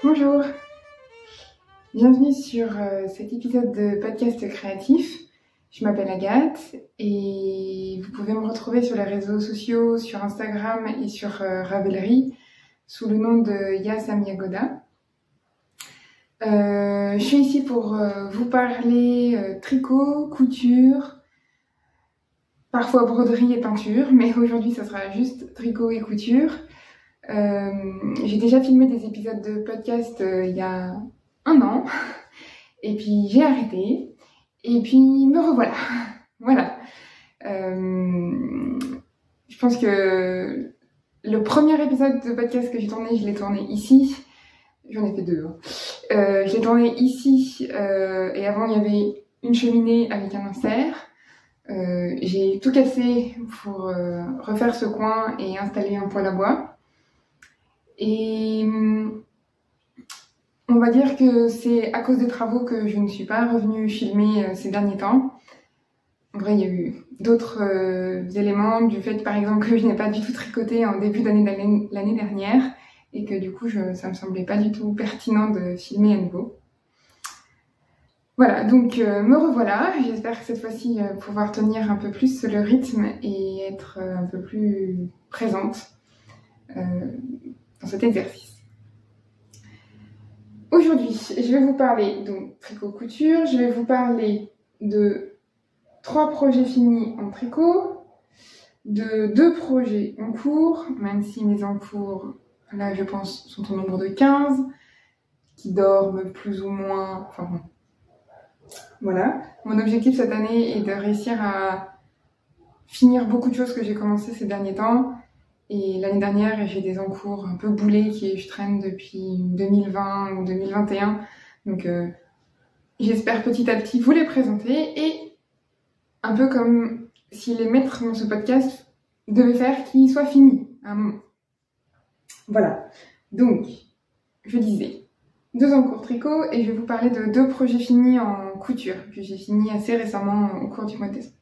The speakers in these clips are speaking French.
Bonjour, bienvenue sur cet épisode de podcast créatif. Je m'appelle Agathe et vous pouvez me retrouver sur les réseaux sociaux, sur Instagram et sur Ravelry sous le nom de Yasam Yagoda. Je suis ici pour vous parler tricot, couture, parfois broderie et peinture, mais aujourd'hui ça sera juste tricot et couture. J'ai déjà filmé des épisodes de podcast il y a 1 an, et puis j'ai arrêté, et puis me revoilà. Voilà. Je pense que le premier épisode de podcast que j'ai tourné, je l'ai tourné ici. J'en ai fait 2. Je l'ai tourné ici, et avant il y avait une cheminée avec un insert. J'ai tout cassé pour refaire ce coin et installer un poêle à bois. Et on va dire que c'est à cause des travaux que je ne suis pas revenue filmer ces derniers temps. En vrai, il y a eu d'autres éléments, du fait par exemple que je n'ai pas du tout tricoté en début l'année dernière et que du coup ça me semblait pas du tout pertinent de filmer à nouveau. Voilà, donc me revoilà. J'espère que cette fois-ci pouvoir tenir un peu plus le rythme et être un peu plus présente dans cet exercice. Aujourd'hui, je vais vous parler donc tricot-couture, je vais vous parler de 3 projets finis en tricot, de 2 projets en cours, même si mes en cours, là je pense, sont au nombre de 15, qui dorment plus ou moins, enfin bon. Voilà, mon objectif cette année est de réussir à finir beaucoup de choses que j'ai commencées ces derniers temps. Et l'année dernière, j'ai des encours un peu boulés qui je traîne depuis 2020 ou 2021. Donc j'espère petit à petit vous les présenter. Et un peu comme si les maîtres dans ce podcast devaient faire qu'ils soient finis à un moment. Voilà. Donc, je disais, 2 encours tricot et je vais vous parler de 2 projets finis en couture que j'ai fini assez récemment au cours du mois de décembre.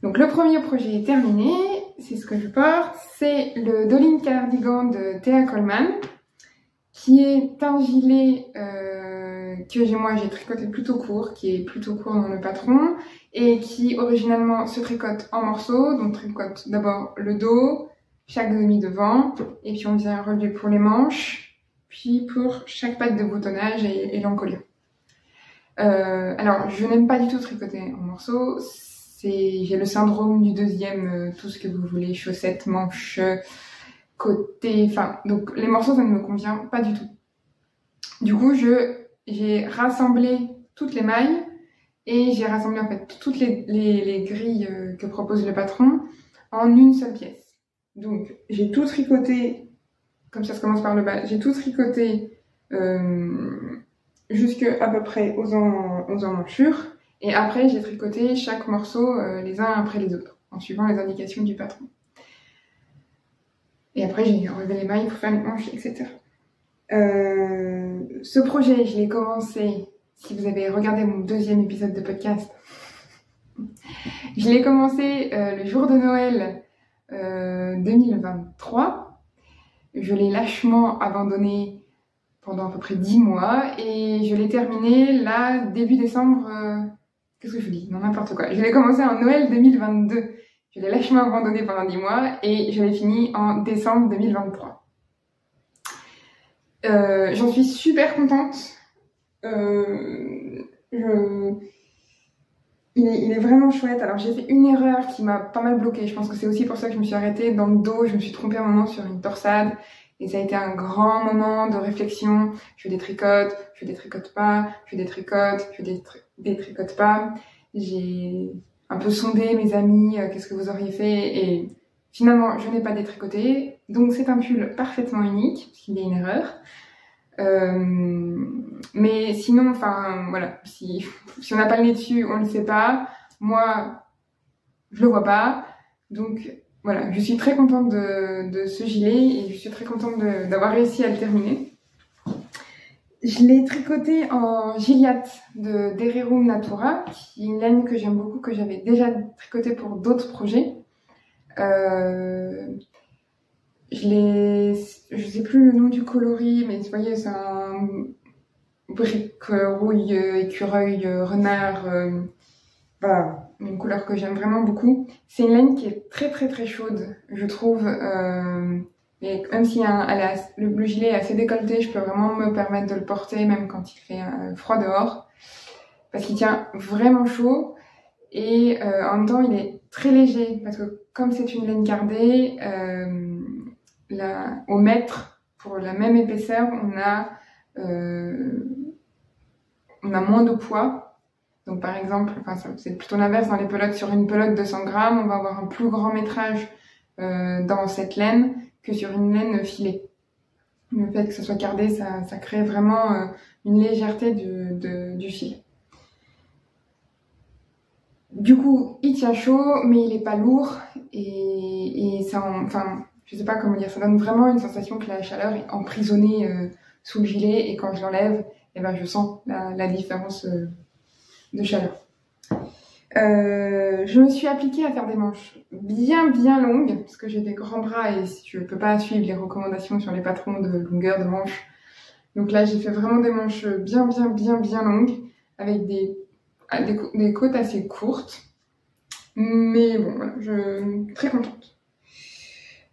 Donc le premier projet est terminé, c'est ce que je porte, c'est le Dolin Cardigan de Thea Coleman, qui est un gilet que j'ai tricoté plutôt court, qui est plutôt court dans le patron, et qui originalement se tricote en morceaux, donc tricote d'abord le dos, chaque demi devant, et puis on vient relever pour les manches, puis pour chaque patte de boutonnage et l'encolure. Alors je n'aime pas du tout tricoter en morceaux. J'ai le syndrome du deuxième, tout ce que vous voulez, chaussettes, manches, côté, enfin, donc les morceaux ça ne me convient pas du tout. Du coup, j'ai rassemblé toutes les mailles et j'ai rassemblé en fait toutes les grilles que propose le patron en une seule pièce. Donc j'ai tout tricoté, comme ça se commence par le bas, j'ai tout tricoté jusque à peu près aux emmanchures. Et après, j'ai tricoté chaque morceau les uns après les autres, en suivant les indications du patron. Et après, j'ai relevé les mailles pour faire les manches, etc. Ce projet, je l'ai commencé, si vous avez regardé mon 2e épisode de podcast, je l'ai commencé le jour de Noël 2023. Je l'ai lâchement abandonné pendant à peu près 10 mois et je l'ai terminé là, début décembre... Qu'est-ce que je vous dis? Non, n'importe quoi. Je l'ai commencé en Noël 2022. Je l'ai lâchement abandonné pendant 10 mois et je l'ai fini en décembre 2023. J'en suis super contente. Il est vraiment chouette. Alors j'ai fait une erreur qui m'a pas mal bloquée. Je pense que c'est aussi pour ça que je me suis arrêtée dans le dos. Je me suis trompée un moment sur une torsade. Et ça a été un grand moment de réflexion. Je détricote, je détricote pas, je détricote, je détricote pas. J'ai un peu sondé mes amis, qu'est-ce que vous auriez fait, et finalement je n'ai pas détricoté. Donc c'est un pull parfaitement unique, parce qu'il y a une erreur. Mais sinon, enfin voilà, si on n'a pas le nez dessus, on le sait pas. Moi, je le vois pas. Donc voilà, je suis très contente de ce gilet et je suis très contente d'avoir réussi à le terminer. Je l'ai tricoté en Gilliatt de Dererum Natura, qui est une laine que j'aime beaucoup, que j'avais déjà tricoté pour d'autres projets. je sais plus le nom du coloris, mais vous voyez, c'est un brique, rouille, écureuil, renard, voilà, une couleur que j'aime vraiment beaucoup. C'est une laine qui est très très très chaude, je trouve. Et même si le gilet est assez décolleté, je peux vraiment me permettre de le porter même quand il fait froid dehors, parce qu'il tient vraiment chaud et en même temps il est très léger, parce que comme c'est une laine cardée, au mètre, pour la même épaisseur, on a moins de poids. Donc par exemple, c'est plutôt l'inverse dans les pelotes. Sur une pelote de 100 grammes, on va avoir un plus grand métrage dans cette laine que sur une laine filée. Le fait que ce soit cardé, ça crée vraiment une légèreté du fil. Du coup, il tient chaud, mais il est pas lourd et je sais pas comment dire, ça donne vraiment une sensation que la chaleur est emprisonnée sous le gilet, et quand je l'enlève, eh ben, je sens la différence de chaleur. Je me suis appliquée à faire des manches bien longues, parce que j'ai des grands bras et je peux pas suivre les recommandations sur les patrons de longueur de manches. Donc là, j'ai fait vraiment des manches bien longues, avec des côtes assez courtes. Mais bon, voilà, je suis très contente.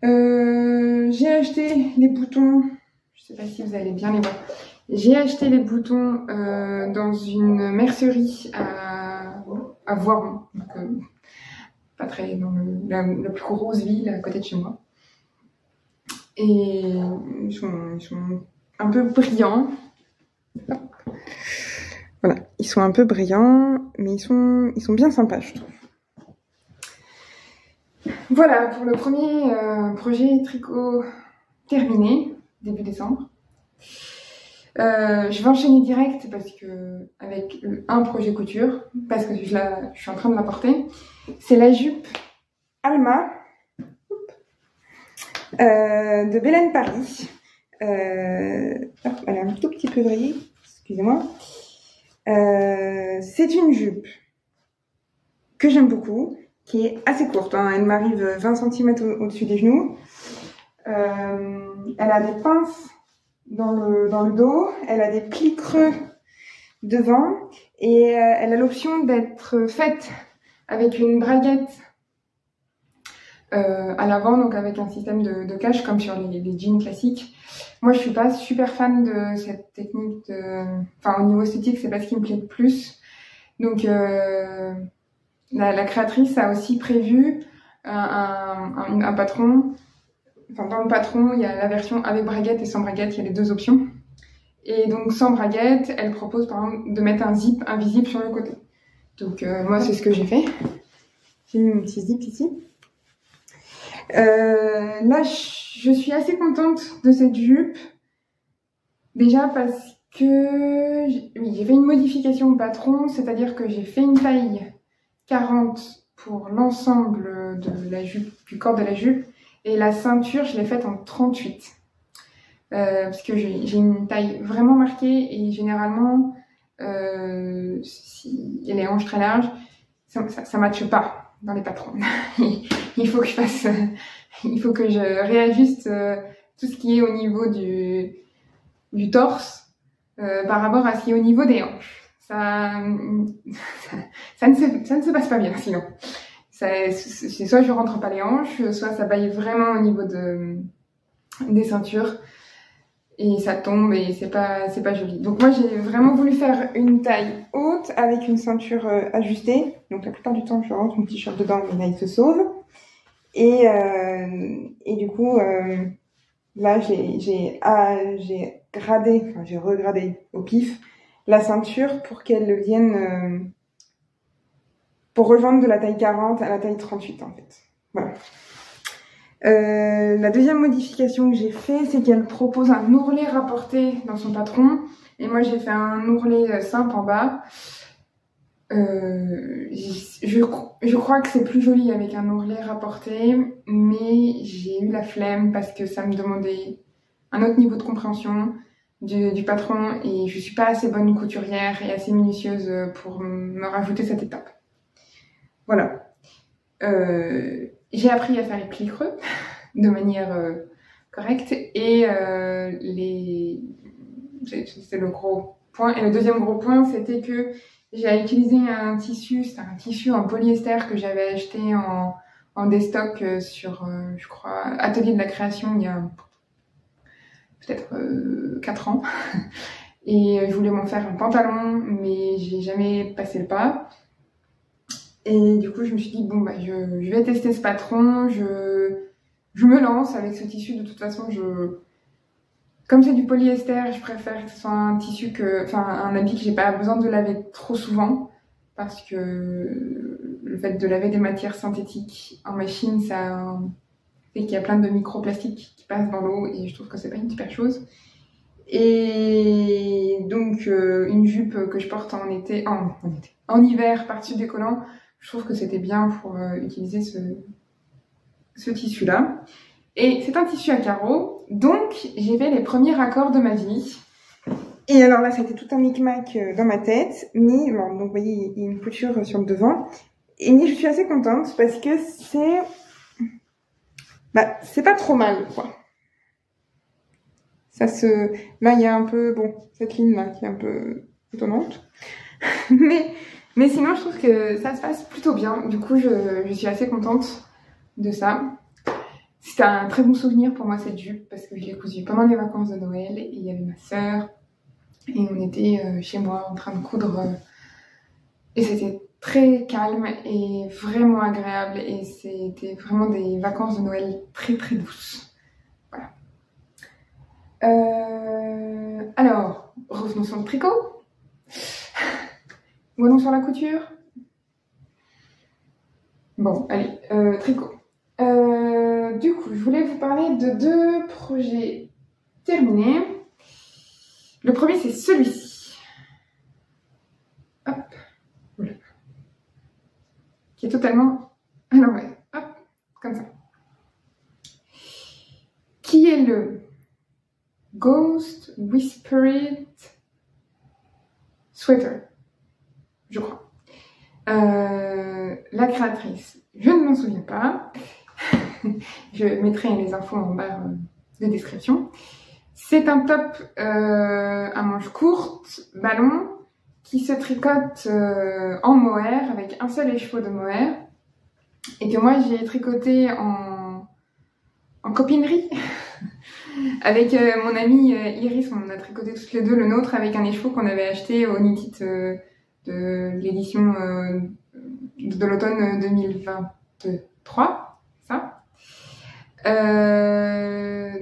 J'ai acheté les boutons, je sais pas si vous allez bien les voir. J'ai acheté les boutons dans une mercerie à Voiron, donc pas très dans la plus grosse ville à côté de chez moi. Et ils sont un peu brillants. Hop. Voilà, ils sont un peu brillants, mais ils sont bien sympas, je trouve. Voilà pour le premier projet tricot terminé, début décembre. Je vais enchaîner direct avec un projet couture, parce que je suis en train de la porter. C'est la jupe Alma de Belen Paris. Elle a un tout petit peu brillé, excusez-moi. C'est une jupe que j'aime beaucoup, qui est assez courte, hein. Elle m'arrive 20 cm au-dessus des genoux. Elle a des pinces dans le dos, elle a des plis creux devant, et elle a l'option d'être faite avec une braguette à l'avant, donc avec un système de cache comme sur les jeans classiques. Moi, je suis pas super fan de cette technique au niveau esthétique, c'est pas ce qui me plaît le plus. Donc la créatrice a aussi prévu un patron. Enfin, dans le patron, il y a la version avec braguette et sans braguette, il y a les deux options. Et donc sans braguette, elle propose par exemple de mettre un zip invisible sur le côté. Donc moi, c'est ce que j'ai fait. J'ai mis mon petit zip ici. Là, je suis assez contente de cette jupe. Déjà parce que j'ai fait une modification de patron, c'est-à-dire que j'ai fait une taille 40 pour l'ensemble de la jupe, du corps de la jupe, et la ceinture, je l'ai faite en 38. Parce que j'ai une taille vraiment marquée, et généralement, si il y a les hanches très larges, ça matche pas dans les patrons. Il faut que je réajuste tout ce qui est au niveau du torse par rapport à ce qui est au niveau des hanches. Ça ne se passe pas bien sinon. C'est soit je rentre pas les hanches, soit ça baille vraiment au niveau des ceintures et ça tombe et c'est pas joli. Donc moi j'ai vraiment voulu faire une taille haute avec une ceinture ajustée. Donc la plupart du temps je rentre mon t-shirt dedans, mais là il se sauve. Et du coup là j'ai regradé au pif la ceinture pour qu'elle vienne pour rejoindre de la taille 40 à la taille 38 en fait. Voilà. La deuxième modification que j'ai fait, c'est qu'elle propose un ourlet rapporté dans son patron. Et moi, j'ai fait un ourlet simple en bas. Je crois que c'est plus joli avec un ourlet rapporté, mais j'ai eu la flemme parce que ça me demandait un autre niveau de compréhension du patron et je suis pas assez bonne couturière et assez minutieuse pour me rajouter cette étape. Voilà. J'ai appris à faire les plis creux de manière correcte. Et c'est le gros point. Et le deuxième gros point, c'était que j'ai utilisé un tissu, c'était un tissu en polyester que j'avais acheté en déstock sur, je crois, Atelier de la Création il y a peut-être 4 ans. Et je voulais m'en faire un pantalon, mais j'ai jamais passé le pas. Et du coup, je me suis dit, bon, bah, je vais tester ce patron, je me lance avec ce tissu. De toute façon, comme c'est du polyester, je préfère que ce soit un tissu un habit que j'ai pas besoin de laver trop souvent, parce que le fait de laver des matières synthétiques en machine, ça fait qu'il y a plein de microplastiques qui passent dans l'eau, et je trouve que c'est pas une super chose. Et donc, une jupe que je porte en hiver par-dessus décollant, je trouve que c'était bien pour utiliser ce tissu-là. Et c'est un tissu à carreaux, donc j'ai fait les premiers raccords de ma vie. Et alors là, c'était tout un micmac dans ma tête, mais bon, donc vous voyez, il y a une couture sur le devant. Et je suis assez contente parce que c'est pas trop mal, quoi. Là, il y a un peu, bon, cette ligne-là qui est un peu étonnante. mais sinon, je trouve que ça se passe plutôt bien. Du coup, je suis assez contente de ça. C'était un très bon souvenir pour moi, cette jupe, parce que je l'ai cousue pendant les vacances de Noël, et il y avait ma sœur, et on était chez moi en train de coudre, et c'était très calme et vraiment agréable, et c'était vraiment des vacances de Noël très très douces. Voilà. Alors, revenons sur le tricot. Revenons sur la couture. Bon, allez, tricot. Du coup, je voulais vous parler de 2 projets terminés. Le premier, c'est celui-ci. Hop, voilà. Qui est totalement à l'envers. Hop, comme ça. Qui est le Ghost Whispered Sweater, je crois. La créatrice, je ne m'en souviens pas. Je mettrai les infos en barre de description. C'est un top à manches courtes, ballon, qui se tricote en mohair, avec un seul écheveau de mohair, et que moi j'ai tricoté en copinerie. Avec mon amie Iris, on a tricoté toutes les deux le nôtre avec un écheveau qu'on avait acheté au Knit It de l'édition de l'automne 2023, ça.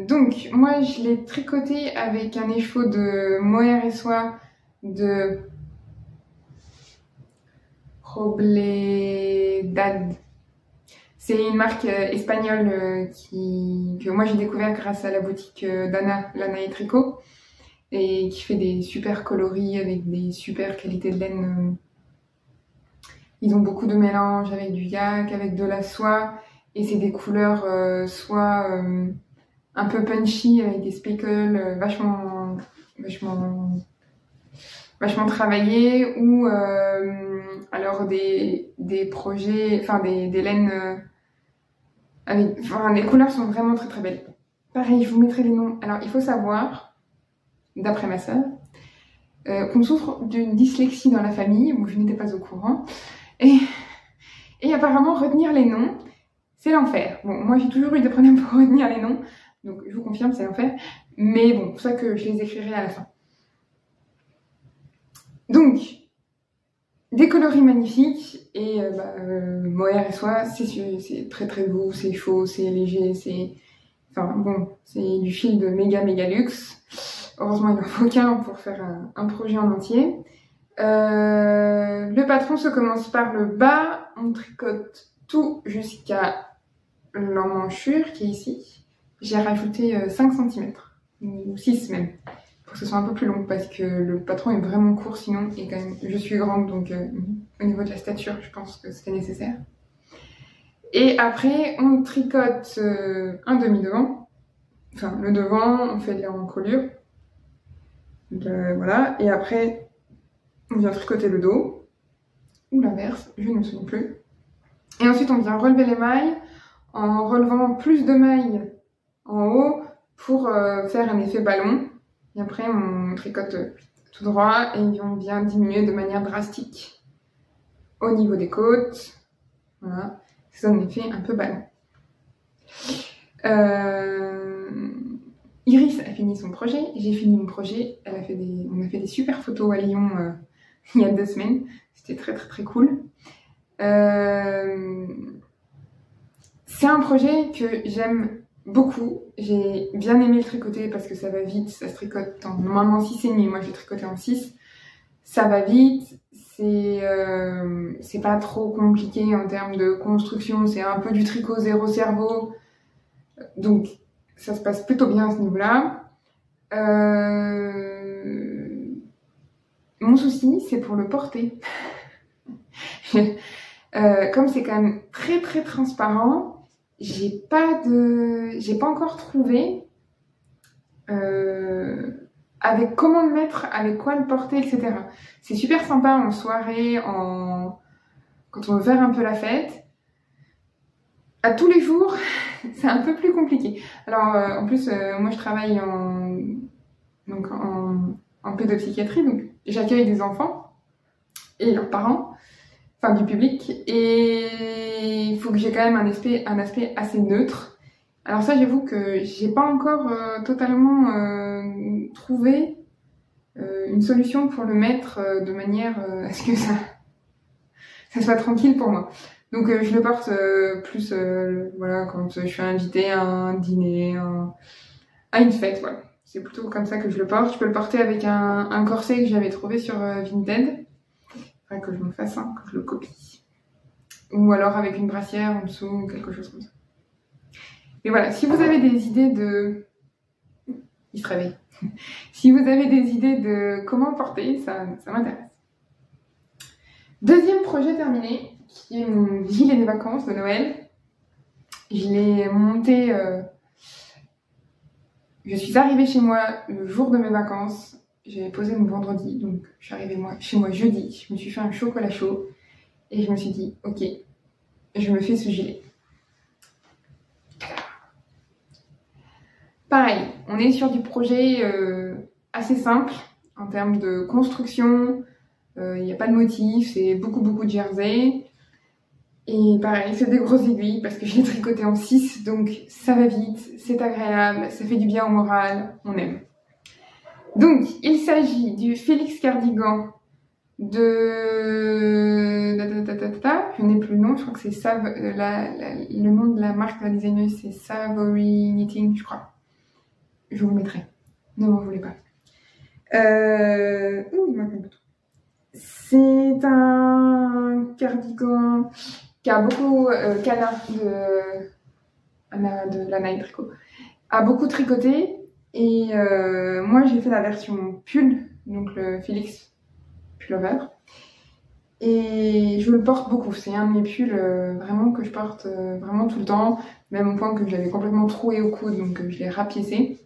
Donc, moi, je l'ai tricoté avec un écheveau de mohair et soie de Robledad. C'est une marque espagnole que moi j'ai découvert grâce à la boutique d'Anna, Lana et Tricot, et qui fait des super coloris avec des super qualités de laine. Ils ont beaucoup de mélanges avec du yak, avec de la soie, et c'est des couleurs soit un peu punchy avec des speckles vachement travaillés, ou alors des projets, enfin des laines les couleurs sont vraiment très très belles. Pareil, je vous mettrai les noms. Alors, il faut savoir, d'après ma sœur, qu'on souffre d'une dyslexie dans la famille, où je n'étais pas au courant. Et apparemment, retenir les noms, c'est l'enfer. Bon, moi, j'ai toujours eu des problèmes pour retenir les noms, donc je vous confirme, c'est l'enfer. Mais bon, c'est pour ça que je les écrirai à la fin. Donc, des coloris magnifiques, et mohair et soie, c'est très très beau, c'est chaud, c'est léger, c'est du fil de méga luxe. Heureusement, il n'en faut qu'un pour faire un projet en entier. Le patron se commence par le bas, on tricote tout jusqu'à l'emmanchure qui est ici. J'ai rajouté 5 cm, ou 6 même, pour que ce soit un peu plus long, parce que le patron est vraiment court sinon, et quand même, je suis grande, donc au niveau de la stature, je pense que c'était nécessaire. Et après, on tricote un demi-devant, enfin le devant, on fait de l'encolure, voilà, et après, on vient tricoter le dos, ou l'inverse, je ne me souviens plus. Et ensuite, on vient relever les mailles, en relevant plus de mailles en haut, pour faire un effet ballon. Et après, on tricote tout droit et on vient diminuer de manière drastique au niveau des côtes. Voilà, ça donne un effet un peu ballon. Iris a fini son projet, j'ai fini mon projet. On a fait des super photos à Lyon il y a 2 semaines. C'était très très très cool. C'est un projet que j'aime beaucoup. J'ai bien aimé le tricoter parce que ça va vite. Ça se tricote en normalement 6,5. Moi j'ai tricoté en 6. Ça va vite. C'est pas trop compliqué en termes de construction. C'est un peu du tricot zéro cerveau. Donc ça se passe plutôt bien à ce niveau-là. Mon souci, c'est pour le porter. Comme c'est quand même très très transparent, j'ai pas encore trouvé avec comment le mettre, avec quoi le porter, etc. C'est super sympa en soirée, quand on veut faire un peu la fête. À tous les jours, c'est un peu plus compliqué. Alors en plus, moi je travaille en pédopsychiatrie, donc j'accueille des enfants et leurs parents, enfin du public, et il faut que j'ai quand même un aspect assez neutre. Alors ça, j'avoue que j'ai pas encore totalement trouvé une solution pour le mettre de manière à ce que ça soit tranquille pour moi. Donc je le porte plus voilà, quand je suis invitée à un dîner, à une fête, voilà. C'est plutôt comme ça que je le porte. Je peux le porter avec un corset que j'avais trouvé sur Vinted. Faudrait que je me fasse un, que je le copie. Ou alors avec une brassière en dessous, ou quelque chose comme ça. Mais voilà, si vous avez des idées de... Il se réveille. Si vous avez des idées de comment porter, ça m'intéresse. Deuxième projet terminé, qui est mon gilet des vacances de Noël. Je l'ai monté... Je suis arrivée chez moi le jour de mes vacances. J'avais posé mon vendredi, donc je suis arrivée chez moi jeudi. Je me suis fait un chocolat chaud et je me suis dit, ok, je me fais ce gilet. Pareil, on est sur du projet assez simple en termes de construction. Il n'y a pas de motif, c'est beaucoup de jersey. Et pareil, c'est des grosses aiguilles parce que je l'ai tricoté en 6, donc ça va vite, c'est agréable, ça fait du bien au moral, on aime. Donc, il s'agit du Félix Cardigan de... Je n'ai plus le nom, je crois que c'est le nom de la marque de la designeuse, c'est Savory Knitting, je crois. Je vous le mettrai. Ne m'en voulez pas. Il manque un bouton. C'est un cardigan qui a beaucoup, Cana de Lana Tricot, a beaucoup tricoté. Et moi, j'ai fait la version pull, donc le Félix Pullover. Et je le porte beaucoup. C'est un de mes pulls vraiment que je porte vraiment tout le temps. Même au point que je l'avais complètement troué au coude, donc je l'ai rapiécé.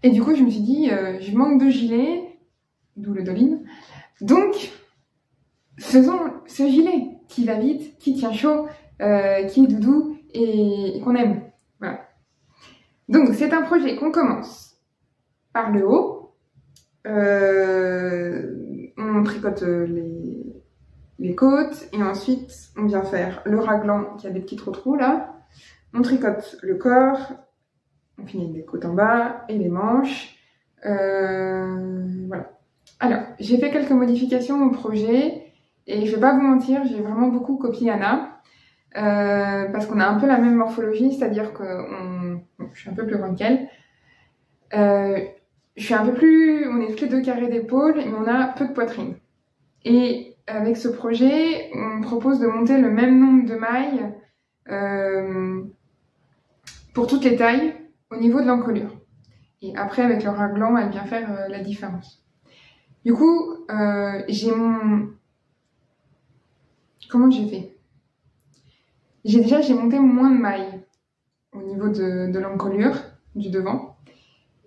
Et du coup, je me suis dit, je manque de gilet, d'où le Doline. Donc, faisons ce gilet qui va vite, qui tient chaud, qui est doudou et qu'on aime. Voilà. Donc, c'est un projet qu'on commence par le haut. On tricote les côtes et ensuite, on vient faire le raglan qui a des petits trous là. On tricote le corps. On finit les côtes en bas et les manches. Voilà. Alors, j'ai fait quelques modifications au projet et je vais pas vous mentir, j'ai vraiment beaucoup copié Anna parce qu'on a un peu la même morphologie, c'est-à-dire que je suis un peu plus grande qu'elle. Je suis un peu plus... On est toutes les deux carrés d'épaule et on a peu de poitrine. Et avec ce projet, on propose de monter le même nombre de mailles pour toutes les tailles au niveau de l'encolure. Et après, avec le raglan, elle vient faire la différence. Du coup, j'ai mon... Comment j'ai fait? J'ai monté moins de mailles au niveau de l'encolure, du devant.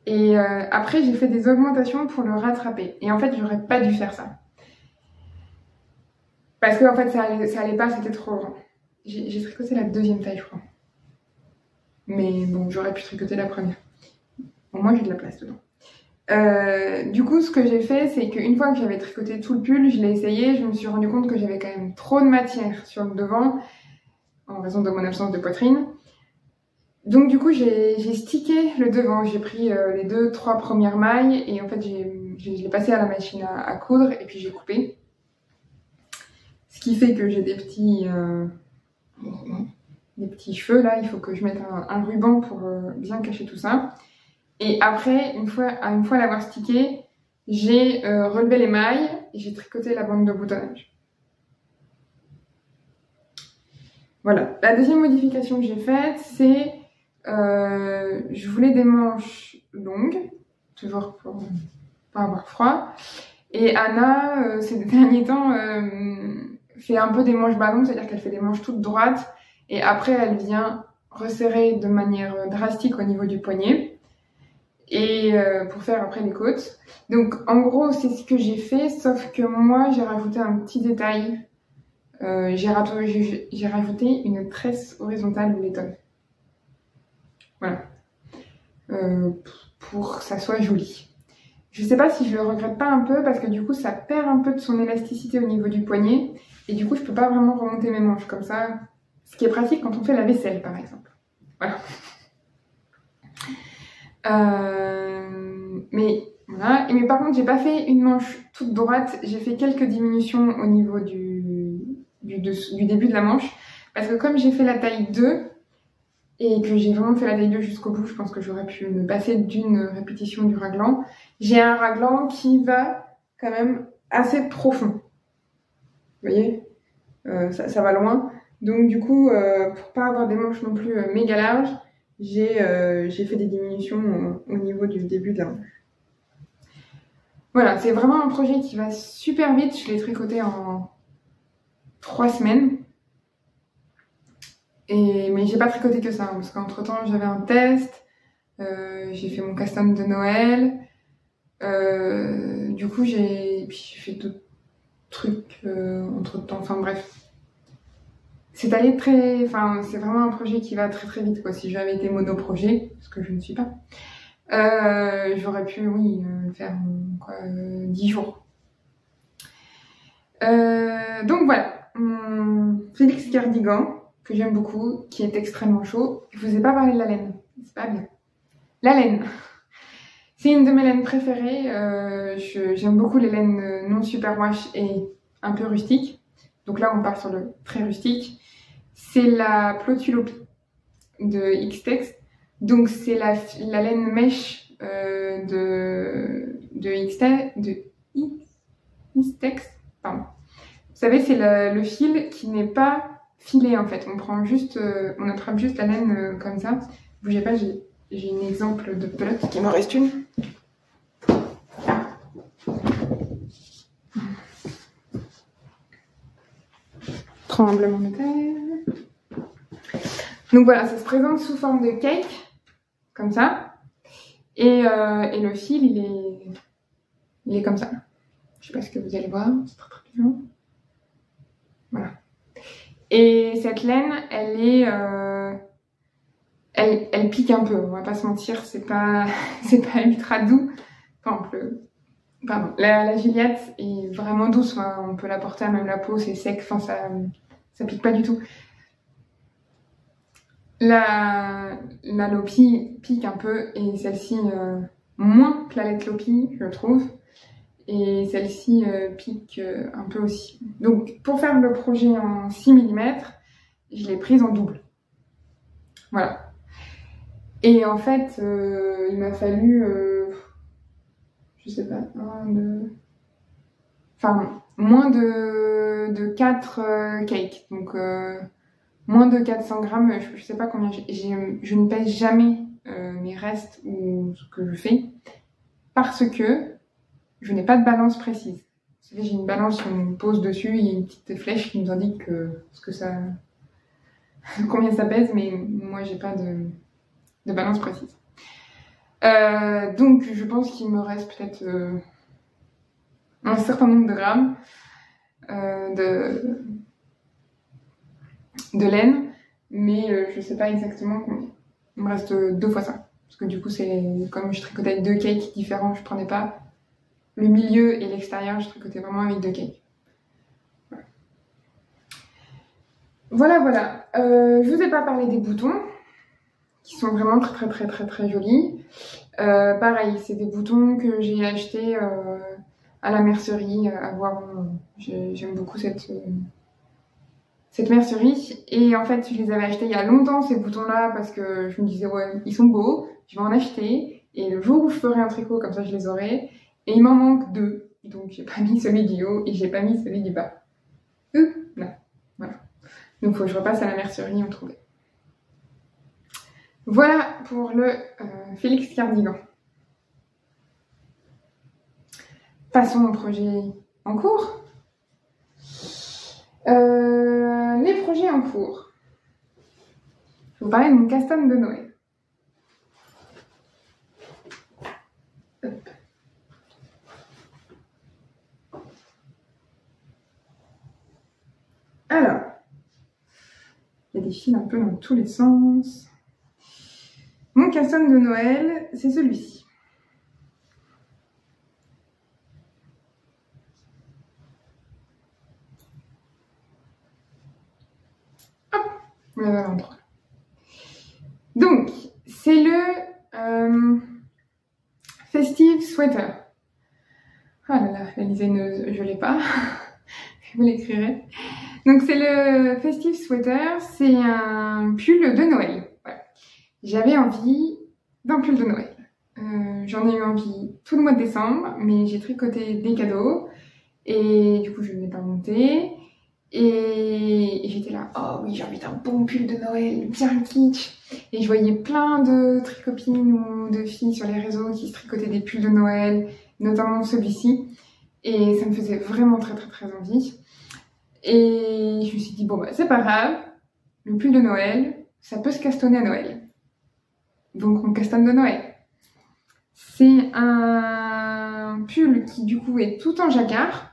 Et après, j'ai fait des augmentations pour le rattraper. Et en fait, j'aurais pas dû faire ça. Parce que en fait, ça allait pas, c'était trop grand. J'ai tricoté la deuxième taille, je crois. Mais bon, j'aurais pu tricoter la première. Au moins, j'ai de la place dedans. Du coup, ce que j'ai fait, c'est qu'une fois que j'avais tricoté tout le pull, je l'ai essayé, je me suis rendu compte que j'avais quand même trop de matière sur le devant, en raison de mon absence de poitrine. Donc du coup, j'ai stické le devant, j'ai pris les 2-3 premières mailles, et en fait, je l'ai passé à la machine à coudre, et puis j'ai coupé. Ce qui fait que j'ai des petits cheveux, là, il faut que je mette un ruban pour bien cacher tout ça. Et après, une fois l'avoir stické, j'ai relevé les mailles et j'ai tricoté la bande de boutonnage. Voilà. La deuxième modification que j'ai faite, c'est je voulais des manches longues, toujours pour pas avoir froid. Et Anna, ces derniers temps, fait un peu des manches ballons, c'est-à-dire qu'elle fait des manches toutes droites et après elle vient resserrer de manière drastique au niveau du poignet. Et pour faire après les côtes. Donc en gros c'est ce que j'ai fait, sauf que moi j'ai rajouté un petit détail. J'ai rajouté une tresse horizontale blettonne. Voilà. Pour que ça soit joli. Je sais pas si je le regrette pas un peu parce que du coup ça perd un peu de son élasticité au niveau du poignet et du coup je peux pas vraiment remonter mes manches comme ça. Ce qui est pratique quand on fait la vaisselle par exemple. Voilà. Mais voilà. Mais par contre, j'ai pas fait une manche toute droite. J'ai fait quelques diminutions au niveau du début de la manche. Parce que comme j'ai fait la taille 2 et que j'ai vraiment fait la taille 2 jusqu'au bout, je pense que j'aurais pu me passer d'une répétition du raglan. J'ai un raglan qui va quand même assez profond. Vous voyez, ça va loin. Donc du coup, pour pas avoir des manches non plus méga larges, j'ai fait des diminutions au niveau du début de la manche. Voilà, c'est vraiment un projet qui va super vite. Je l'ai tricoté en 3 semaines. Mais j'ai pas tricoté que ça, parce qu'entre temps j'avais un test, j'ai fait mon custom de Noël, du coup j'ai fait d'autres trucs entre temps, enfin bref. C'est vraiment un projet qui va très très vite quoi. Si j'avais été monoprojet, ce que je ne suis pas, j'aurais pu, oui, le faire en 10 jours. Donc voilà, mon Félix Cardigan, que j'aime beaucoup, qui est extrêmement chaud. Je vous ai pas parlé de la laine, c'est pas bien. La laine, c'est une de mes laines préférées. J'aime beaucoup les laines non superwash et un peu rustiques. Donc là, on part sur le très rustique. C'est la Plotulopie de X-Tex. Donc c'est la laine mèche de X-Tex. Pardon. Vous savez, c'est le fil qui n'est pas filé en fait. On attrape juste la laine comme ça. Bougez pas, j'ai un exemple de pelote qui m'en reste une. Tremblement de terre. Donc voilà, ça se présente sous forme de cake, comme ça. Et le fil, il est comme ça. Je sais pas ce que vous allez voir, c'est très très bien. Voilà. Et cette laine, elle pique un peu, on va pas se mentir, c'est pas ultra doux. Enfin, la Gilliatt est vraiment douce, hein, on peut la porter à même la peau, c'est sec, enfin ça pique pas du tout. La Lopi pique un peu et celle-ci moins que la Let Lopi, je trouve. Et celle-ci pique un peu aussi. Donc pour faire le projet en 6 mm, je l'ai prise en double. Voilà. Et en fait, il m'a fallu, je sais pas, moins de 4 cakes. Donc moins de 400 grammes, je sais pas combien je ne pèse jamais mes restes ou ce que je fais parce que je n'ai pas de balance précise. Vous savez, j'ai une balance, on pose dessus, il y a une petite flèche qui nous indique combien ça pèse, mais moi j'ai pas de balance précise. Donc je pense qu'il me reste peut-être un certain nombre de grammes de laine, mais je sais pas exactement combien. Il me reste 2 fois ça. Parce que du coup, comme je tricotais 2 cakes différents, je prenais pas le milieu et l'extérieur, je tricotais vraiment avec 2 cakes. Voilà. Je vous ai pas parlé des boutons, qui sont vraiment très jolis. Pareil, c'est des boutons que j'ai achetés à la mercerie à Voiron. J'aime beaucoup cette mercerie. Et en fait, je les avais achetés il y a longtemps, ces boutons-là, parce que je me disais, ouais, ils sont beaux, je vais en acheter. Et le jour où je ferai un tricot, comme ça, je les aurai. Et il m'en manque 2. Donc, j'ai pas mis celui du haut et j'ai pas mis celui du bas. Là. Voilà. Donc, il faut que je repasse à la mercerie en trouver. Voilà pour le Félix Cardigan. Passons au projet en cours. Les projets en cours. Je vais vous parler de mon custom de Noël. Hop. Alors, il y a des fils un peu dans tous les sens. Mon custom de Noël, c'est celui-ci. Hop, voilà l'endroit. Donc, c'est le Festive Sweater. Ah là là, la designeuse, je l'ai pas. Je vous l'écrirai. Donc, c'est le Festive Sweater, c'est un pull de Noël. Voilà. J'avais envie d'un pull de Noël. J'en ai eu envie tout le mois de décembre, mais j'ai tricoté des cadeaux et du coup je ne l'ai pas monté. Et j'étais là, oh oui, j'ai envie d'un bon pull de Noël, bien kitsch. Et je voyais plein de tricopines ou de filles sur les réseaux qui se tricotaient des pulls de Noël, notamment celui-ci. Et ça me faisait vraiment très envie. Et je me suis dit, bon bah c'est pas grave, le pull de Noël, ça peut se castonner à Noël. Donc on castonne de Noël. C'est un pull qui du coup est tout en jacquard.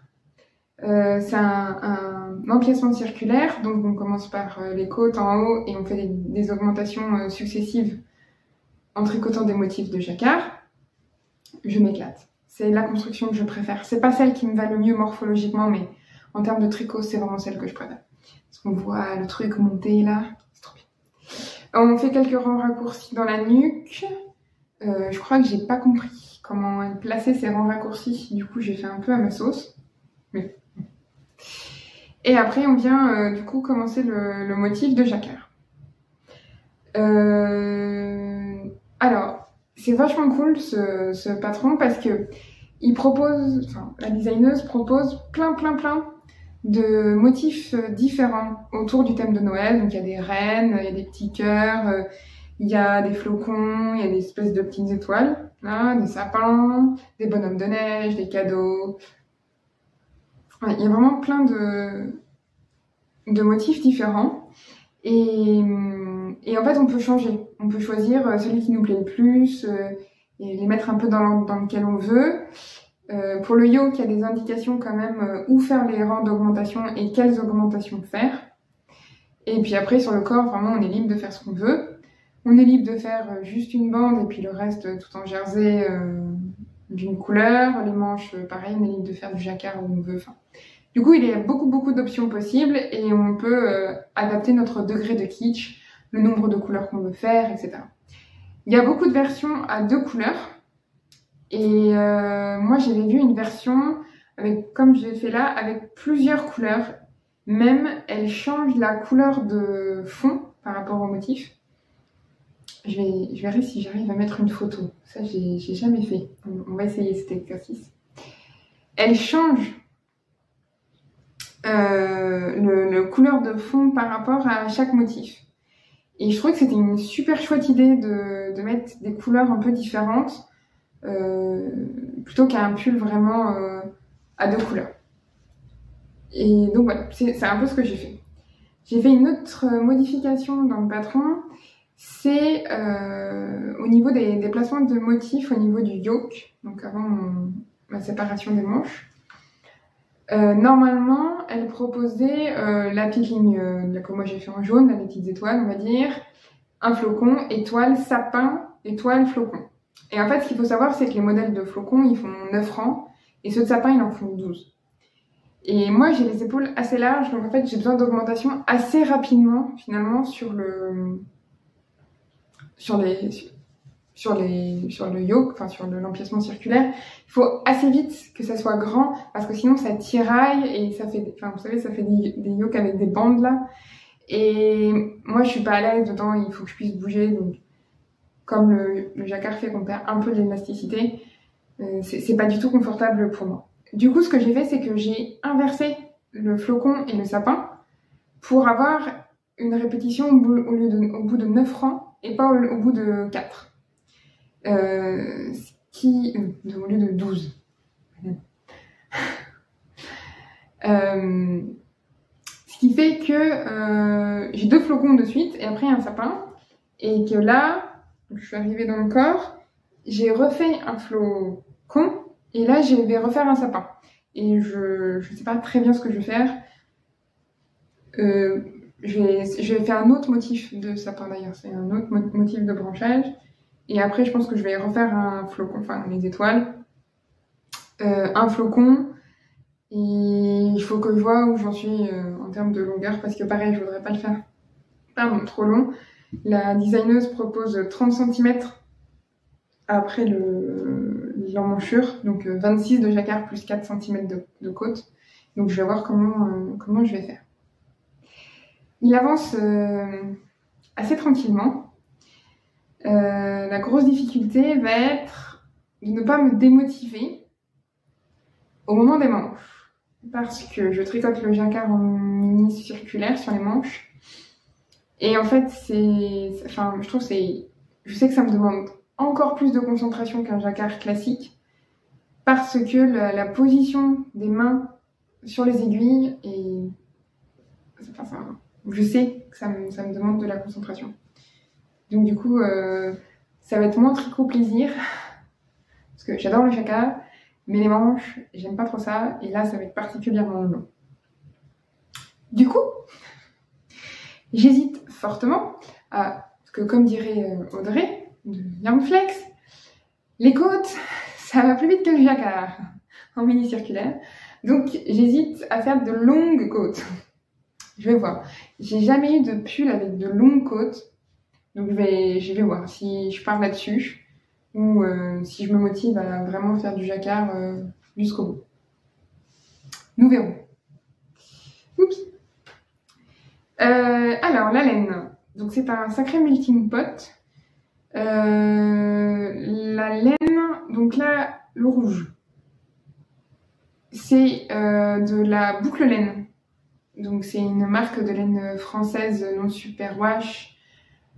C'est un empiècement circulaire, donc on commence par les côtes en haut et on fait des augmentations successives en tricotant des motifs de jacquard. Je m'éclate. C'est la construction que je préfère. C'est pas celle qui me va le mieux morphologiquement, mais en termes de tricot, c'est vraiment celle que je préfère. Parce qu'on voit le truc monter là, c'est trop bien. On fait quelques rangs raccourcis dans la nuque. Je crois que j'ai pas compris comment elle plaçait ses rangs raccourcis. Du coup, j'ai fait un peu à ma sauce. Mais... Et après, on vient du coup commencer le motif de jacquard. Alors, c'est vachement cool ce patron parce que il propose, enfin, la designeuse propose plein de motifs différents autour du thème de Noël. Donc il y a des rennes, il y a des petits cœurs, il y a des flocons, il y a des espèces de petites étoiles, là, des sapins, des bonhommes de neige, des cadeaux. Ouais, il y a vraiment plein de motifs différents. Et en fait, on peut changer. On peut choisir celui qui nous plaît le plus et les mettre un peu dans l'ordre dans lequel on veut. Pour le yoke, il y a des indications quand même où faire les rangs d'augmentation et quelles augmentations faire. Et puis après, sur le corps, vraiment, on est libre de faire ce qu'on veut. On est libre de faire juste une bande et puis le reste tout en jersey d'une couleur. Les manches, pareil, on est libre de faire du jacquard où on veut. Enfin, du coup, il y a beaucoup d'options possibles et on peut adapter notre degré de kitsch, le nombre de couleurs qu'on veut faire, etc. Il y a beaucoup de versions à 2 couleurs. Et moi, j'avais vu une version, avec, comme je l'ai fait là, avec plusieurs couleurs. Même, elle change la couleur de fond par rapport au motif. Je verrai si j'arrive à mettre une photo. Ça, j'ai jamais fait. On va essayer cet exercice. Elle change le couleur de fond par rapport à chaque motif. Et je trouvais que c'était une super chouette idée de mettre des couleurs un peu différentes plutôt qu'un pull vraiment à 2 couleurs. Et donc voilà, c'est un peu ce que j'ai fait. J'ai fait une autre modification dans le patron, c'est au niveau des placements de motifs au niveau du yoke, donc avant ma séparation des manches. Normalement, elle proposait la petite ligne que moi j'ai fait en jaune, là, les petites étoiles, on va dire, un flocon, étoile, sapin, étoile, flocon. Et en fait, ce qu'il faut savoir, c'est que les modèles de flocons, ils font 9 rangs, et ceux de sapin, ils en font 12. Et moi, j'ai les épaules assez larges, donc en fait, j'ai besoin d'augmentation assez rapidement, finalement, sur le yoke, enfin sur l'empiècement circulaire. Il faut assez vite que ça soit grand, parce que sinon, ça tiraille, et ça fait, enfin, vous savez, ça fait des yokes avec des bandes, là. Et moi, je suis pas à l'aise dedans, il faut que je puisse bouger, donc comme le jacquard fait qu'on perd un peu de l'élasticité, c'est pas du tout confortable pour moi. Du coup, ce que j'ai fait, c'est que j'ai inversé le flocon et le sapin pour avoir une répétition au bout de 9 rangs et pas au bout de 4. Au lieu de 12. Ce qui fait que j'ai 2 flocons de suite et après un sapin. Et que là, je suis arrivée dans le corps, j'ai refait un flocon et là, je vais refaire un sapin. Et je sais pas très bien ce que je vais faire. Je vais faire un autre motif de sapin d'ailleurs, c'est un autre motif de branchage. Et après, je pense que je vais refaire un flocon, enfin les étoiles, un flocon. Et il faut que je vois où j'en suis en termes de longueur, parce que pareil, je voudrais pas le faire trop long. La designeuse propose 30 cm après l'emmanchure, donc 26 de jacquard plus 4 cm de côte. Donc je vais voir comment je vais faire. Il avance assez tranquillement. La grosse difficulté va être de ne pas me démotiver au moment des manches. Parce que je tricote le jacquard en mini circulaire sur les manches. Et en fait, je sais que ça me demande encore plus de concentration qu'un jacquard classique. Parce que la position des mains sur les aiguilles je sais que ça me demande de la concentration. Donc du coup, ça va être moins tricot plaisir, parce que j'adore le jacquard, mais les manches, j'aime pas trop ça, et là, ça va être particulièrement long. Du coup, j'hésite fortement parce que comme dirait Audrey de Yarnflex, les côtes, ça va plus vite que le jacquard en mini circulaire. Donc j'hésite à faire de longues côtes. Je vais voir. J'ai jamais eu de pull avec de longues côtes. Donc je vais voir si je pars là-dessus ou si je me motive à vraiment faire du jacquard jusqu'au bout. Nous verrons. Oups. Alors, la laine. Donc c'est un sacré melting pot. La laine, donc là, le rouge. C'est de la boucle laine. Donc c'est une marque de laine française non superwash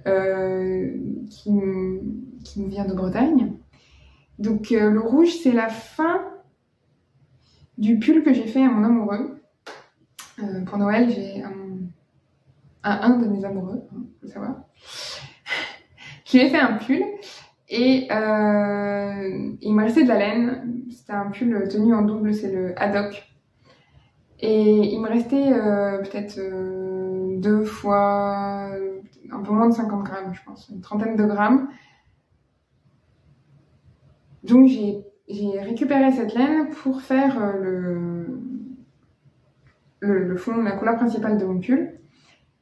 qui nous vient de Bretagne. Donc le rouge, c'est la fin du pull que j'ai fait à mon amoureux. Pour Noël, j'ai un de mes amoureux, faut savoir. Je lui ai fait un pull et il m'a resté de la laine. C'était un pull tenu en double, c'est le haddock. Et il me restait peut-être 2 fois un peu moins de 50 grammes, je pense, une trentaine de grammes. Donc j'ai récupéré cette laine pour faire le fond, la couleur principale de mon pull.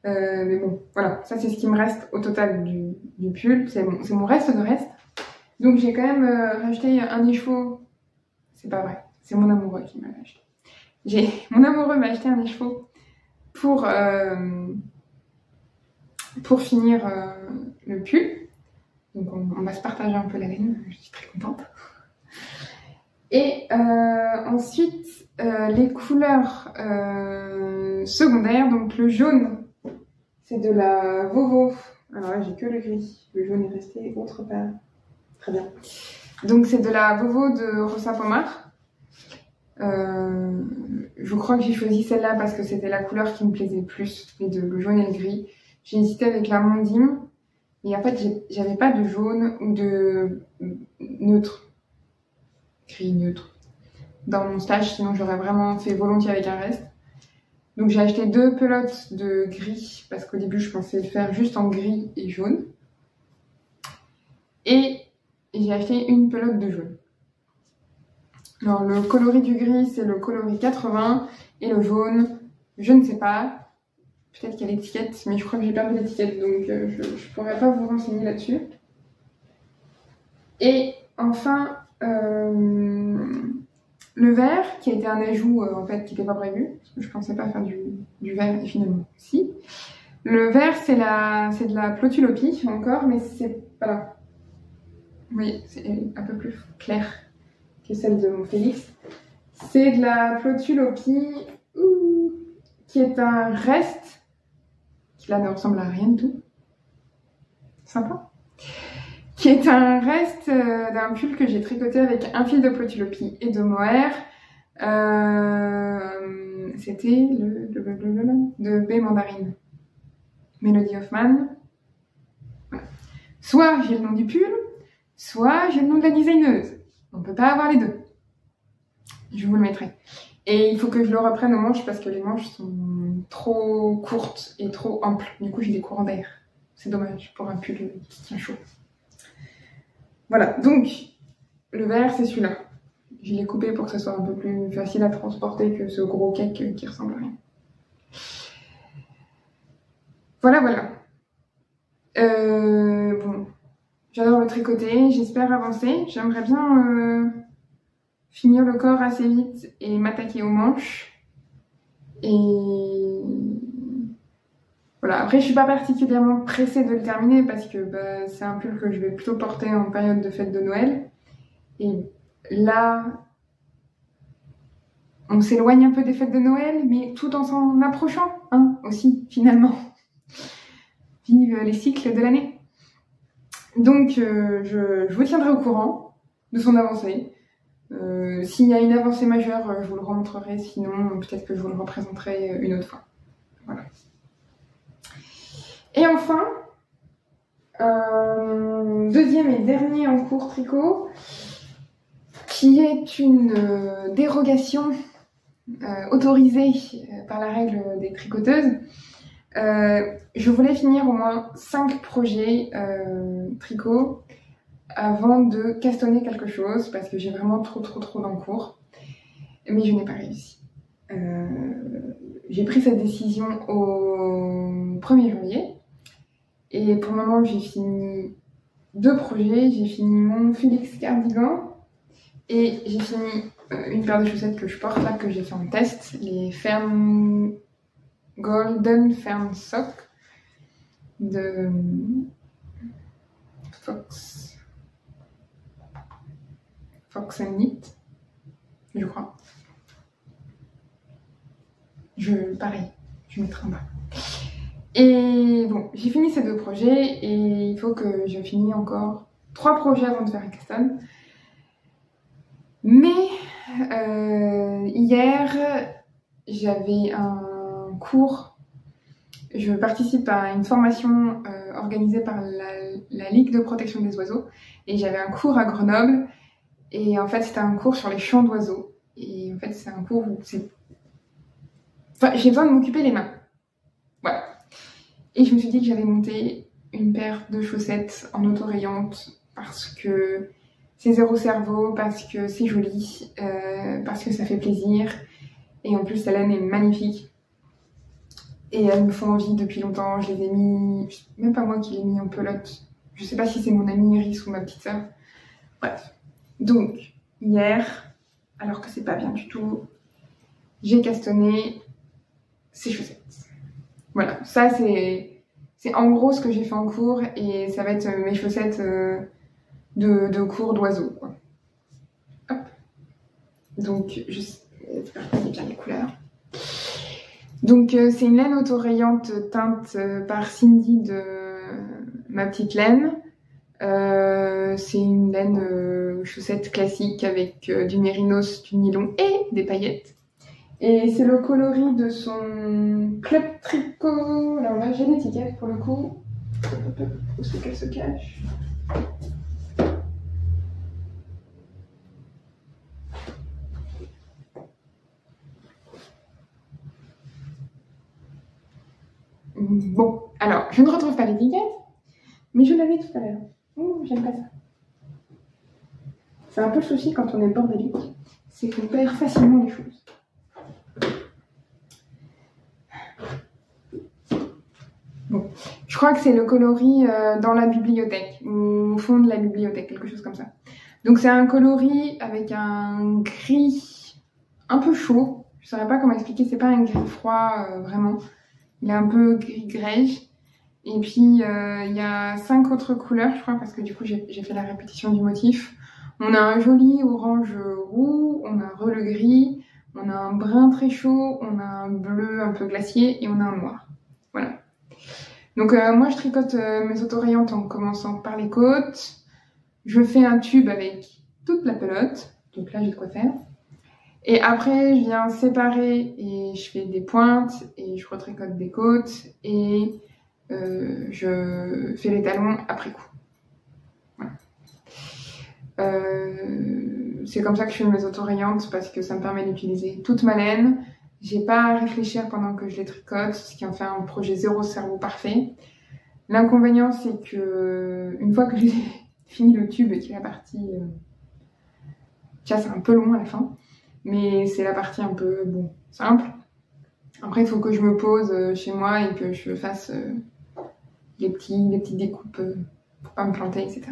Mais bon, voilà, ça c'est ce qui me reste au total du pull, c'est mon reste de reste. Donc j'ai quand même racheté un écheveau, c'est pas vrai, c'est mon amoureux qui m'a acheté. Mon amoureux m'a acheté un écheveau pour finir le pull. Donc on va se partager un peu la laine, je suis très contente. Et ensuite, les couleurs secondaires, donc le jaune, c'est de la Vovo. Alors là, j'ai que le gris, le jaune est resté autre part. Très bien. Donc c'est de la Vovo de Rosa Pomar. Je crois que j'ai choisi celle-là parce que c'était la couleur qui me plaisait le plus, le jaune et le gris. J'ai hésité avec la Mondine, et en fait j'avais pas de jaune ou de neutre, gris neutre, dans mon stash, sinon j'aurais vraiment fait volontiers avec un reste. Donc j'ai acheté 2 pelotes de gris, parce qu'au début je pensais le faire juste en gris et jaune. Et j'ai acheté une pelote de jaune. Alors le coloris du gris, c'est le coloris 80, et le jaune, je ne sais pas. Peut-être qu'il y a l'étiquette, mais je crois que j'ai perdu l'étiquette, donc je ne pourrais pas vous renseigner là-dessus. Et enfin, le vert, qui a été un ajout en fait qui n'était pas prévu, parce que je pensais pas faire du vert, et finalement si. Le vert, c'est de la plotulopie encore, mais c'est voilà. Oui, c'est un peu plus clair que celle de mon Félix. C'est de la plotulopie qui est un reste qui là ne ressemble à rien du tout. Sympa. Qui est un reste d'un pull que j'ai tricoté avec un fil de plotulopie et de mohair. C'était de B Mandarine. Melody Hoffman. Voilà. Soit j'ai le nom du pull, soit j'ai le nom de la designeuse. On ne peut pas avoir les deux. Je vous le mettrai. Et il faut que je le reprenne aux manches parce que les manches sont trop courtes et trop amples. Du coup, j'ai des courants d'air. C'est dommage pour un pull qui tient chaud. Voilà, donc le vert, c'est celui-là. Je l'ai coupé pour que ce soit un peu plus facile à transporter que ce gros cake qui ressemble à rien. Voilà. Bon, j'adore le tricoter, j'espère avancer. J'aimerais bien finir le corps assez vite et m'attaquer aux manches. Et voilà, après je suis pas particulièrement pressée de le terminer parce que c'est un pull que je vais plutôt porter en période de fête de Noël. Et là, on s'éloigne un peu des fêtes de Noël, mais tout en s'en approchant, hein, aussi, finalement. Vive les cycles de l'année. Donc, je vous tiendrai au courant de son avancée. S'il y a une avancée majeure, je vous le remontrerai, sinon peut-être que je vous le représenterai une autre fois. Voilà. Et enfin, deuxième et dernier en cours tricot, qui est une dérogation autorisée par la règle des tricoteuses. Je voulais finir au moins 5 projets tricot avant de castonner quelque chose parce que j'ai vraiment trop d'encours, mais je n'ai pas réussi. J'ai pris cette décision au 1er janvier et pour le moment j'ai fini 2 projets. J'ai fini mon Félix cardigan et j'ai fini une paire de chaussettes que je porte là, que j'ai fait en test, les Golden Fern Sock de Fox and Knit, je crois. Pareil, je mettrai en bas. Et bon, j'ai fini ces 2 projets et il faut que je finisse encore 3 projets avant de faire un caston. Mais hier, j'avais un cours. Je participe à une formation organisée par la Ligue de protection des oiseaux. Et j'avais un cours à Grenoble. Et en fait, c'était un cours sur les chants d'oiseaux. Et en fait, c'est un cours où j'ai besoin de m'occuper les mains. Voilà. Et je me suis dit que j'allais monter une paire de chaussettes en autorayante parce que c'est zéro cerveau, parce que c'est joli, parce que ça fait plaisir. Et en plus, la laine est magnifique. Et elles me font envie depuis longtemps. Je les ai mis, même pas moi qui l'ai mis en pelote. Je sais pas si c'est mon amie Iris ou ma petite sœur. Bref. Donc, hier, alors que c'est pas bien du tout, j'ai castonné ces chaussettes. Voilà, ça c'est en gros ce que j'ai fait en cours et ça va être mes chaussettes de cours d'oiseaux. Hop. Donc, j'espère qu'il y a bien les couleurs. Donc, c'est une laine autorayante teinte par Cindy de Ma Petite Laine. C'est une laine chaussette classique avec du mérinos, du nylon et des paillettes. Et c'est le coloris de son club tricot. Alors là, j'ai l'étiquette pour le coup. Où est-ce qu'elle se cache? Bon, alors, je ne retrouve pas l'étiquette, mais je l'avais tout à l'heure. Ouh, j'aime pas ça. C'est un peu le souci quand on est bordélique, c'est qu'on perd facilement les choses. Bon, je crois que c'est le coloris dans la bibliothèque, ou au fond de la bibliothèque, quelque chose comme ça. Donc c'est un coloris avec un gris un peu chaud. Je saurais pas comment expliquer, c'est pas un gris froid vraiment. Il est un peu gris grège. Et puis il y a 5 autres couleurs, je crois, parce que du coup j'ai fait la répétition du motif. On a un joli orange roux, on a un le gris, on a un brun très chaud, on a un bleu un peu glacier et on a un noir. Voilà. Donc moi je tricote mes autorayantes en commençant par les côtes. Je fais un tube avec toute la pelote, donc là j'ai de quoi faire. Et après je viens séparer et je fais des pointes et je retricote des côtes et je fais les talons après coup. Voilà. C'est comme ça que je fais mes autorayantes parce que ça me permet d'utiliser toute ma laine. J'ai pas à réfléchir pendant que je les tricote, ce qui en fait un projet zéro cerveau parfait. L'inconvénient, c'est que une fois que j'ai fini le tube et qu'il est la partie... c'est un peu long à la fin, mais c'est la partie un peu bon, simple. Après, il faut que je me pose chez moi et que je fasse les petites découpes pour pas me planter, etc.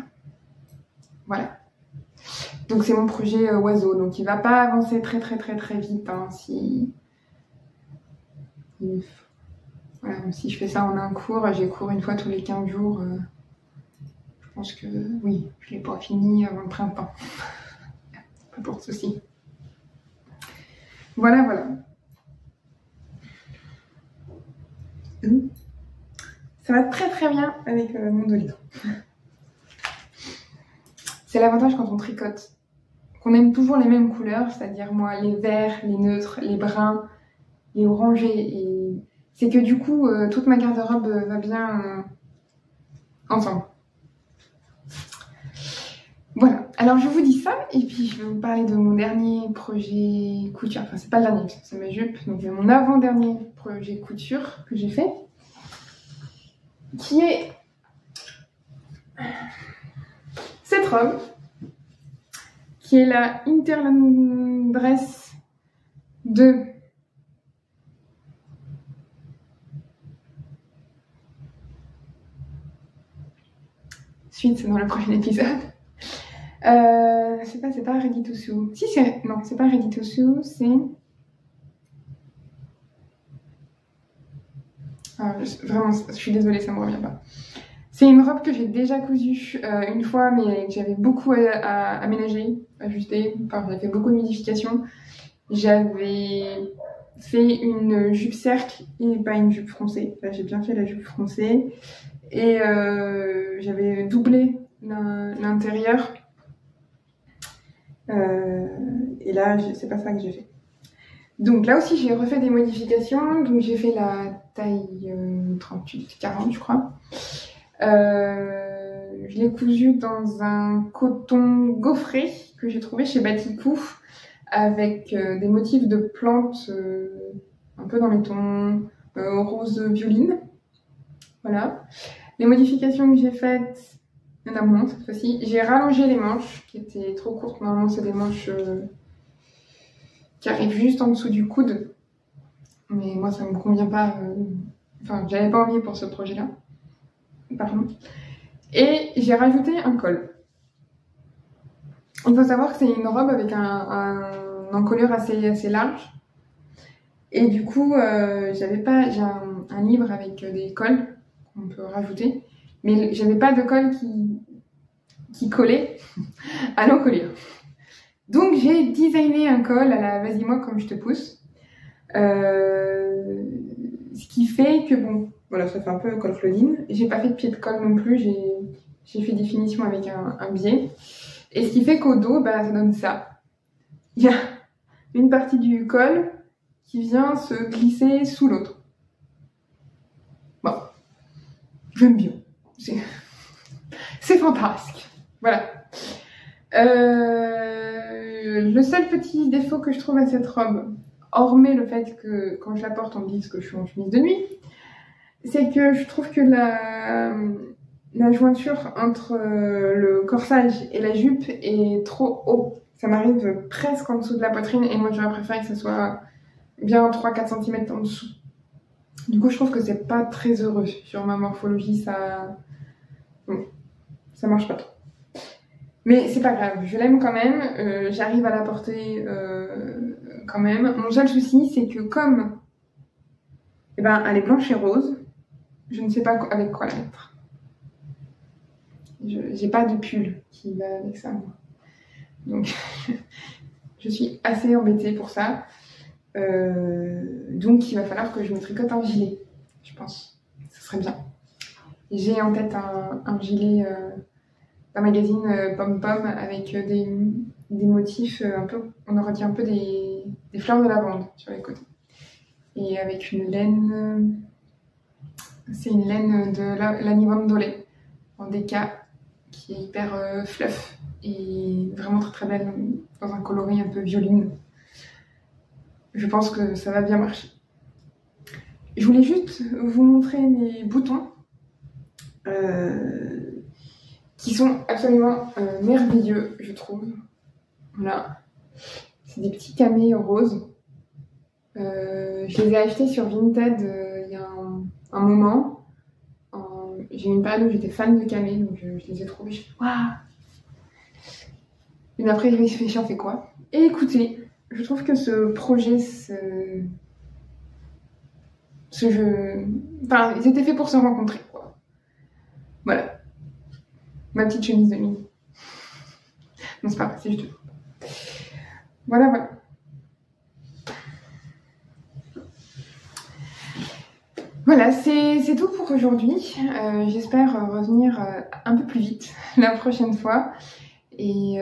Voilà. Donc c'est mon projet oiseau, donc il va pas avancer très vite, hein, si... Voilà, si je fais ça en un cours, j'ai cours une fois tous les 15 jours. Je pense que oui, je l'ai pas fini avant le printemps. Pas pour de soucis. Voilà, voilà. Ça va très bien avec mon dolito. C'est l'avantage quand on tricote, qu'on aime toujours les mêmes couleurs, c'est-à-dire moi les verts, les neutres, les bruns, les orangés, et c'est que du coup toute ma garde-robe va bien ensemble. Voilà, alors je vous dis ça et puis je vais vous parler de mon dernier projet couture, enfin c'est pas le dernier, c'est ma jupe, donc mon avant-dernier projet couture que j'ai fait, qui est cette robe, qui est la Hinterland Dress de suite, c'est dans le prochain épisode. C'est pas Ready to Sew. Si c'est... Non, c'est pas Ready to Sew, c'est... Vraiment, je suis désolée, ça me revient pas. C'est une robe que j'ai déjà cousue une fois, mais que j'avais beaucoup à aménager, ajuster. Enfin, j'avais fait beaucoup de modifications. J'avais fait une jupe cercle et pas une jupe froncée. Là, j'ai bien fait la jupe froncée. Et j'avais doublé l'intérieur. Et là, c'est pas ça que j'ai fait. Donc là aussi, j'ai refait des modifications. Donc j'ai fait la taille 38-40, je crois. Je l'ai cousu dans un coton gaufré que j'ai trouvé chez Batikou avec des motifs de plantes un peu dans les tons rose violine. Voilà. Les modifications que j'ai faites, il y en a moins cette fois-ci. J'ai rallongé les manches qui étaient trop courtes. Normalement, c'est des manches qui arrivent juste en dessous du coude. Mais moi, ça me convient pas. Enfin, j'avais pas envie pour ce projet-là. Pardon. Et j'ai rajouté un col. Il faut savoir que c'est une robe avec un encolure assez large. Et du coup, j'ai un livre avec des cols qu'on peut rajouter. Mais j'avais pas de col qui collait à l'encolure. Donc j'ai designé un col à la vas-y moi comme je te pousse. Ce qui fait que bon, voilà, ça fait un peu col Claudine. J'ai pas fait de pied de colle non plus, j'ai fait des finitions avec un biais. Et ce qui fait qu'au dos, bah, ça donne ça. Il y a une partie du col qui vient se glisser sous l'autre. Bon, j'aime bien. C'est fantastique. Voilà. Le seul petit défaut que je trouve à cette robe, hormis le fait que quand je la porte on me dise que je suis en chemise de nuit, c'est que je trouve que la jointure entre le corsage et la jupe est trop haut. Ça m'arrive presque en dessous de la poitrine et moi j'aurais préféré que ce soit bien 3-4 cm en dessous. Du coup, je trouve que c'est pas très heureux sur ma morphologie, ça... Bon, ça marche pas trop. Mais c'est pas grave, je l'aime quand même, j'arrive à la porter quand même. Mon seul souci, c'est que comme eh ben, elle est blanche et rose, je ne sais pas avec quoi la mettre. J'ai pas de pull qui va avec ça, moi. Donc, je suis assez embêtée pour ça. Donc, il va falloir que je me tricote un gilet, je pense. Ce serait bien. J'ai en tête un gilet d'un magazine Pom Pom avec des motifs un peu... On aurait dit un peu des fleurs de lavande sur les côtés. Et avec une laine... C'est une laine de l'Anivandolé en déca qui est hyper fluff et vraiment très très belle dans un coloris un peu violine. Je pense que ça va bien marcher. Je voulais juste vous montrer mes boutons qui sont absolument merveilleux, je trouve. Voilà, c'est des petits camés roses. Je les ai achetés sur Vinted il y a un moment. J'ai eu une période où j'étais fan de camés, donc je les ai trouvés. Je fais waouh! Et après, je me suis fait j'en fais quoi? Et écoutez, je trouve que ce projet, ce jeu. Enfin, ils étaient faits pour se rencontrer, quoi. Voilà. Ma petite chemise de mini. Non, c'est pas vrai, c'est juste. Voilà, voilà. Voilà, c'est tout pour aujourd'hui. J'espère revenir un peu plus vite la prochaine fois. Et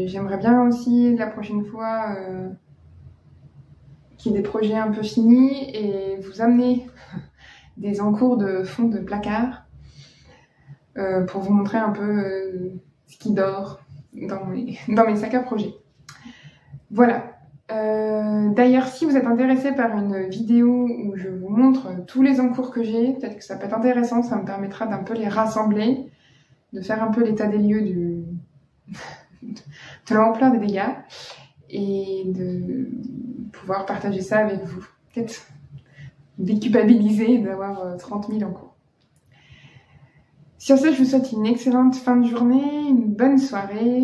j'aimerais bien aussi la prochaine fois qu'il y ait des projets un peu finis et vous amener des encours de fond de placard pour vous montrer un peu ce qui dort dans mes sacs à projet. Voilà. D'ailleurs, si vous êtes intéressé par une vidéo où je vous montre tous les encours que j'ai, peut-être que ça peut être intéressant, ça me permettra d'un peu les rassembler, de faire un peu l'état des lieux de l'ampleur des dégâts et de pouvoir partager ça avec vous. Peut-être déculpabiliser d'avoir 30 000 encours. Sur ce, je vous souhaite une excellente fin de journée, une bonne soirée.